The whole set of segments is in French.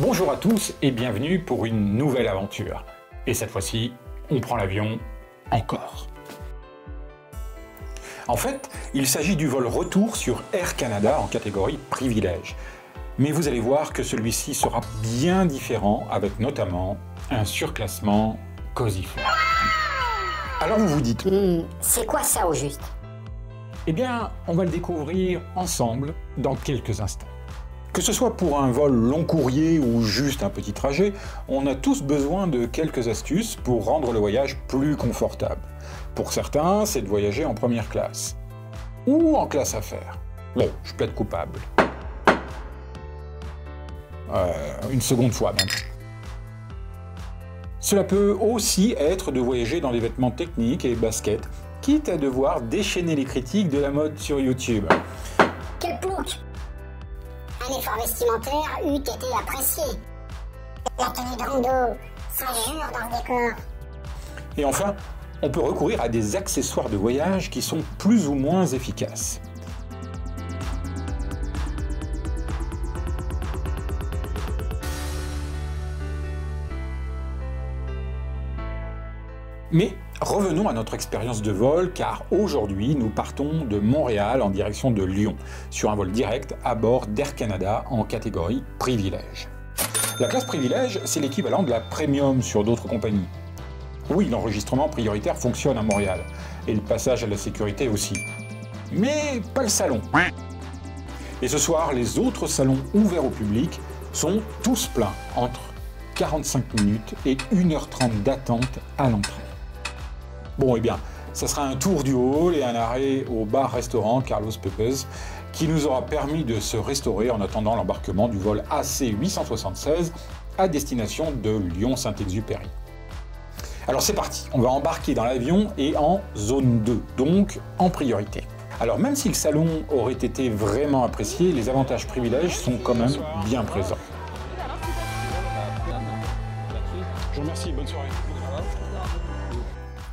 Bonjour à tous et bienvenue pour une nouvelle aventure. Et cette fois-ci, on prend l'avion encore. En fait, il s'agit du vol retour sur Air Canada en catégorie privilège. Mais vous allez voir que celui-ci sera bien différent avec notamment un surclassement Cozy Flight. Alors vous vous dites, c'est quoi ça au juste? Eh bien, on va le découvrir ensemble dans quelques instants. Que ce soit pour un vol long courrier ou juste un petit trajet, on a tous besoin de quelques astuces pour rendre le voyage plus confortable. Pour certains, c'est de voyager en première classe. Ou en classe affaires. Bon, je plaide coupable. Une seconde fois même. Cela peut aussi être de voyager dans des vêtements techniques et baskets, quitte à devoir déchaîner les critiques de la mode sur YouTube. Quel plouc! Un effort vestimentaire eût été apprécié. La tenue de rando s'injure dans le décor. Et enfin, on peut recourir à des accessoires de voyage qui sont plus ou moins efficaces. Mais revenons à notre expérience de vol, car aujourd'hui nous partons de Montréal en direction de Lyon, sur un vol direct à bord d'Air Canada en catégorie privilège. La classe privilège, c'est l'équivalent de la premium sur d'autres compagnies. Oui, l'enregistrement prioritaire fonctionne à Montréal, et le passage à la sécurité aussi. Mais pas le salon. Et ce soir, les autres salons ouverts au public sont tous pleins, entre 45 minutes et 1h30 d'attente à l'entrée. Bon, eh bien, ça sera un tour du hall et un arrêt au bar-restaurant Carlos Pepes qui nous aura permis de se restaurer en attendant l'embarquement du vol AC876 à destination de Lyon-Saint-Exupéry. Alors c'est parti, on va embarquer dans l'avion et en zone 2, donc en priorité. Alors même si le salon aurait été vraiment apprécié, les avantages privilèges sont quand même bien présents. Je vous remercie, bonne soirée.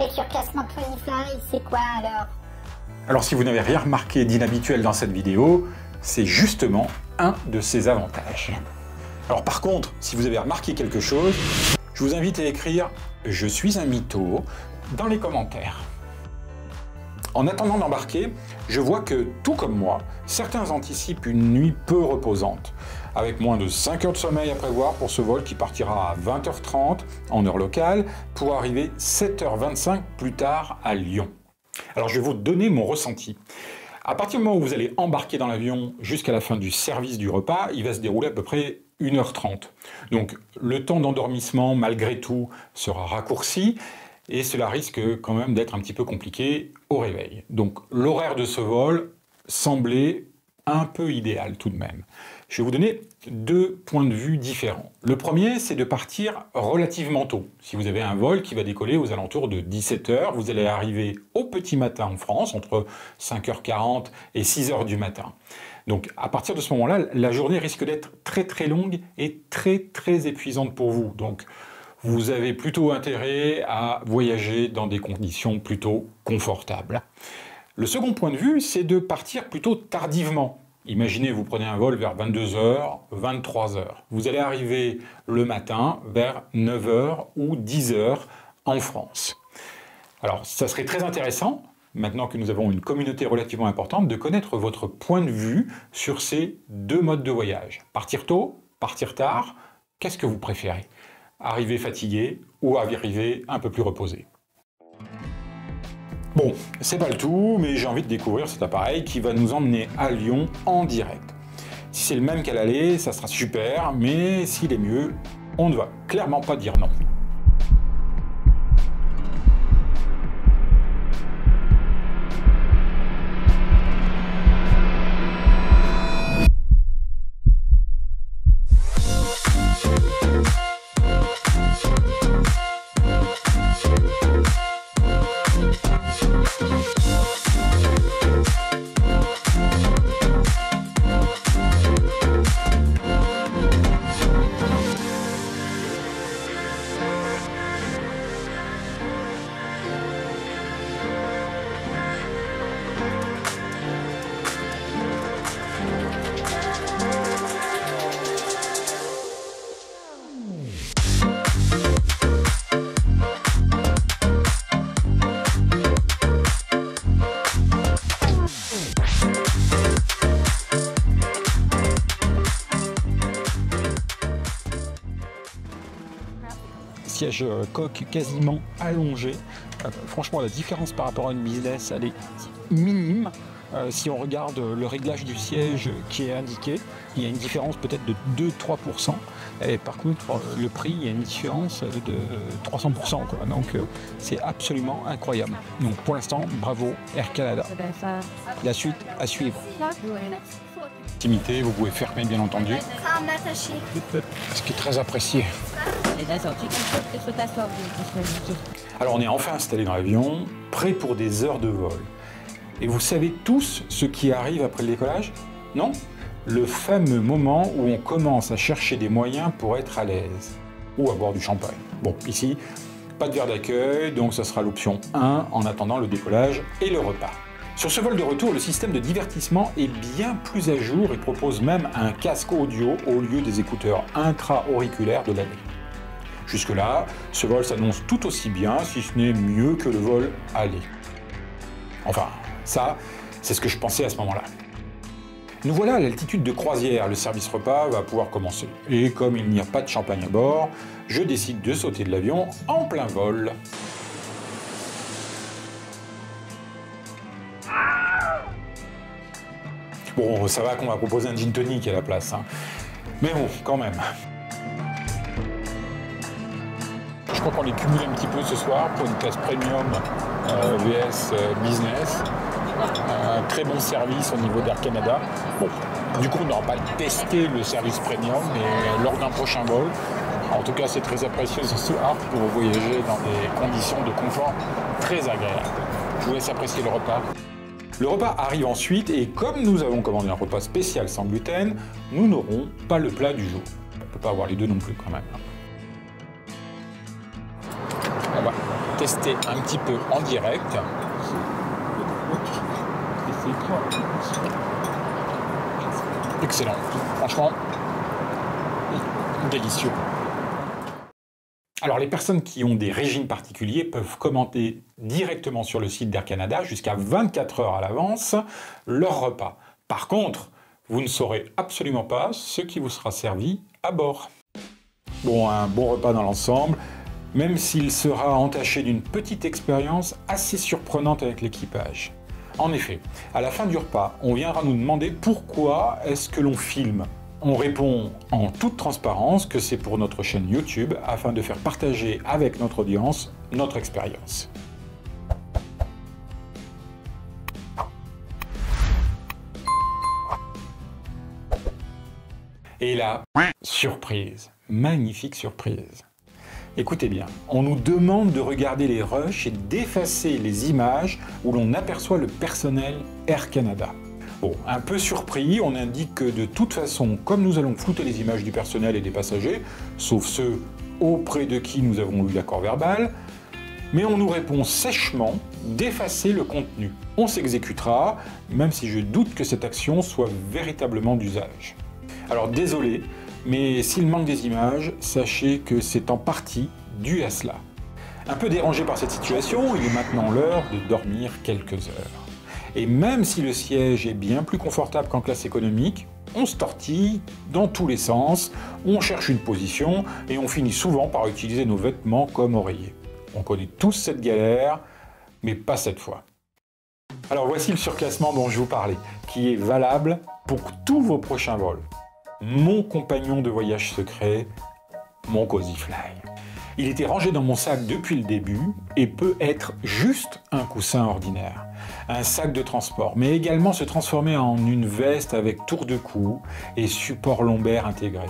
Et le surclassement Cozy Flight, c'est quoi alors? Alors si vous n'avez rien remarqué d'inhabituel dans cette vidéo, c'est justement un de ses avantages. Alors par contre, si vous avez remarqué quelque chose, je vous invite à écrire « Je suis un mytho » dans les commentaires. En attendant d'embarquer, je vois que, tout comme moi, certains anticipent une nuit peu reposante, avec moins de 5 heures de sommeil à prévoir pour ce vol qui partira à 20h30 en heure locale, pour arriver 7h25 plus tard à Lyon. Alors je vais vous donner mon ressenti. À partir du moment où vous allez embarquer dans l'avion jusqu'à la fin du service du repas, il va se dérouler à peu près 1h30. Donc le temps d'endormissement, malgré tout, sera raccourci, et cela risque quand même d'être un petit peu compliqué au réveil. Donc l'horaire de ce vol semblait un peu idéal tout de même. Je vais vous donner deux points de vue différents. Le premier, c'est de partir relativement tôt. Si vous avez un vol qui va décoller aux alentours de 17h, vous allez arriver au petit matin en France, entre 5h40 et 6h du matin. Donc à partir de ce moment-là, la journée risque d'être très très longue et très très épuisante pour vous. Donc vous avez plutôt intérêt à voyager dans des conditions plutôt confortables. Le second point de vue, c'est de partir plutôt tardivement. Imaginez, vous prenez un vol vers 22h, 23h. Vous allez arriver le matin vers 9h ou 10h en France. Alors, ça serait très intéressant, maintenant que nous avons une communauté relativement importante, de connaître votre point de vue sur ces deux modes de voyage. Partir tôt, partir tard, qu'est-ce que vous préférez? Arriver fatigué ou arriver un peu plus reposé? Bon, c'est pas le tout, mais j'ai envie de découvrir cet appareil qui va nous emmener à Lyon en direct. Si c'est le même qu'à l'aller, ça sera super, mais s'il est mieux, on ne va clairement pas dire non. siège coque quasiment allongé. Franchement, la différence par rapport à une business, elle est minime. Si on regarde le réglage du siège qui est indiqué, il y a une différence peut-être de 2-3%. Et par contre, le prix, il y a une différence de 300%, quoi. Donc, c'est absolument incroyable. Donc, pour l'instant, bravo Air Canada. La suite à suivre. Intimité, vous pouvez fermer, bien entendu. Ce qui est très apprécié. Alors, on est enfin installé dans l'avion, prêt pour des heures de vol. Et vous savez tous ce qui arrive après le décollage? Non? Le fameux moment où on commence à chercher des moyens pour être à l'aise. Ou à boire du champagne. Bon, ici, pas de verre d'accueil, donc ça sera l'option 1 en attendant le décollage et le repas. Sur ce vol de retour, le système de divertissement est bien plus à jour et propose même un casque audio au lieu des écouteurs intra-auriculaires de l'année. Jusque-là, ce vol s'annonce tout aussi bien, si ce n'est mieux que le vol aller. Enfin, ça, c'est ce que je pensais à ce moment-là. Nous voilà à l'altitude de croisière, le service repas va pouvoir commencer. Et comme il n'y a pas de champagne à bord, je décide de sauter de l'avion en plein vol. Bon, ça va qu'on va proposer un gin tonic à la place, hein. Mais bon, quand même. Je crois qu'on les cumule un petit peu ce soir pour une classe premium VS business. Très bon service au niveau d'Air Canada. Bon, du coup, on n'aura pas testé le service premium, mais lors d'un prochain vol. En tout cas, c'est très apprécié ce soir pour voyager dans des conditions de confort très agréables. Je vous laisse apprécier le repas. Le repas arrive ensuite et comme nous avons commandé un repas spécial sans gluten, nous n'aurons pas le plat du jour. On ne peut pas avoir les deux non plus quand même. On va tester un petit peu en direct. Excellent, franchement, délicieux. Alors les personnes qui ont des régimes particuliers peuvent commander directement sur le site d'Air Canada jusqu'à 24 heures à l'avance leur repas. Par contre, vous ne saurez absolument pas ce qui vous sera servi à bord. Bon, un bon repas dans l'ensemble, même s'il sera entaché d'une petite expérience assez surprenante avec l'équipage. En effet, à la fin du repas, on viendra nous demander pourquoi est-ce que l'on filme. On répond en toute transparence que c'est pour notre chaîne YouTube afin de faire partager avec notre audience notre expérience. Et là, surprise, magnifique surprise. Écoutez bien, on nous demande de regarder les rushs et d'effacer les images où l'on aperçoit le personnel Air Canada. Bon, un peu surpris, on indique que de toute façon, comme nous allons flouter les images du personnel et des passagers, sauf ceux auprès de qui nous avons eu l'accord verbal, mais on nous répond sèchement d'effacer le contenu. On s'exécutera, même si je doute que cette action soit véritablement d'usage. Alors désolé, mais s'il manque des images, sachez que c'est en partie dû à cela. Un peu dérangé par cette situation, il est maintenant l'heure de dormir quelques heures. Et même si le siège est bien plus confortable qu'en classe économique, on se tortille dans tous les sens, on cherche une position et on finit souvent par utiliser nos vêtements comme oreiller. On connaît tous cette galère, mais pas cette fois. Alors voici le surclassement dont je vous parlais, qui est valable pour tous vos prochains vols. Mon compagnon de voyage secret, mon Cozy Fly. Il était rangé dans mon sac depuis le début et peut être juste un coussin ordinaire. Un sac de transport, mais également se transformer en une veste avec tour de cou et support lombaire intégré.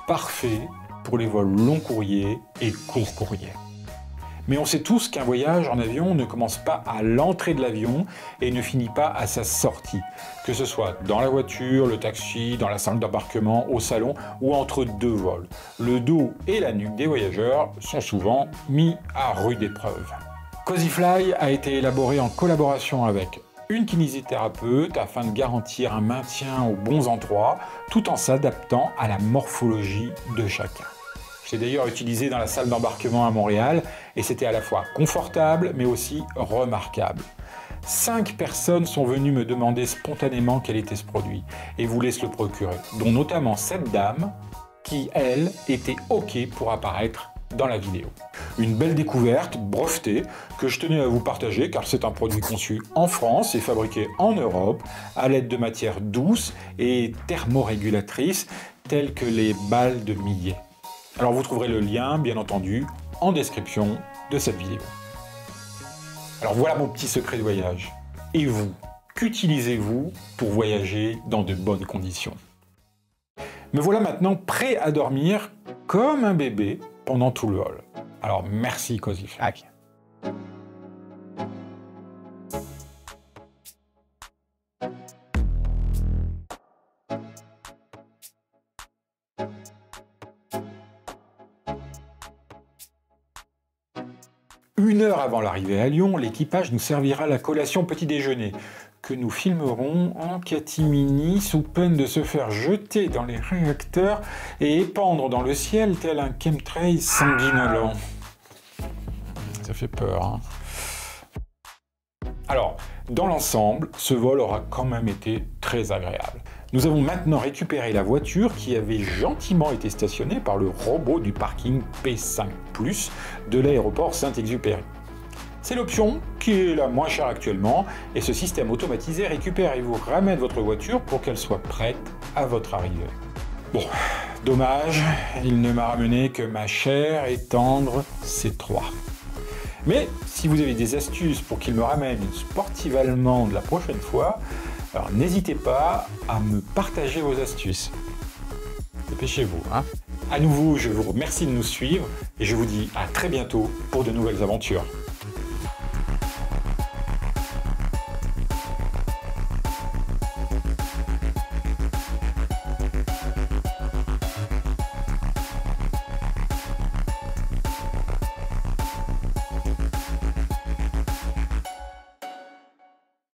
Parfait pour les vols long courrier et court courrier. Mais on sait tous qu'un voyage en avion ne commence pas à l'entrée de l'avion et ne finit pas à sa sortie. Que ce soit dans la voiture, le taxi, dans la salle d'embarquement, au salon ou entre deux vols. Le dos et la nuque des voyageurs sont souvent mis à rude épreuve. Cozy Fly a été élaboré en collaboration avec une kinésithérapeute afin de garantir un maintien aux bons endroits tout en s'adaptant à la morphologie de chacun. Je l'ai d'ailleurs utilisé dans la salle d'embarquement à Montréal et c'était à la fois confortable mais aussi remarquable. 5 personnes sont venues me demander spontanément quel était ce produit et voulaient se le procurer, dont notamment cette dame qui, elle, était OK pour apparaître dans la vidéo. Une belle découverte, brevetée, que je tenais à vous partager car c'est un produit conçu en France et fabriqué en Europe à l'aide de matières douces et thermorégulatrices telles que les balles de millet. Alors vous trouverez le lien, bien entendu, en description de cette vidéo. Alors voilà mon petit secret de voyage. Et vous, qu'utilisez-vous pour voyager dans de bonnes conditions? Me voilà maintenant prêt à dormir comme un bébé pendant tout le vol. Alors merci Cozy Flac. Une heure avant l'arrivée à Lyon, l'équipage nous servira la collation petit déjeuner, que nous filmerons en catimini sous peine de se faire jeter dans les réacteurs et épandre dans le ciel tel un chemtrail sanguinolent. Ça fait peur, hein. Alors, dans l'ensemble, ce vol aura quand même été très agréable. Nous avons maintenant récupéré la voiture qui avait gentiment été stationnée par le robot du parking P5+ de l'aéroport Saint-Exupéry. C'est l'option qui est la moins chère actuellement et ce système automatisé récupère et vous ramène votre voiture pour qu'elle soit prête à votre arrivée. Bon, dommage, il ne m'a ramené que ma chère et tendre C3. Mais si vous avez des astuces pour qu'il me ramène une sportive allemande la prochaine fois, alors n'hésitez pas à me partager vos astuces. Dépêchez-vous, hein. À nouveau, je vous remercie de nous suivre et je vous dis à très bientôt pour de nouvelles aventures.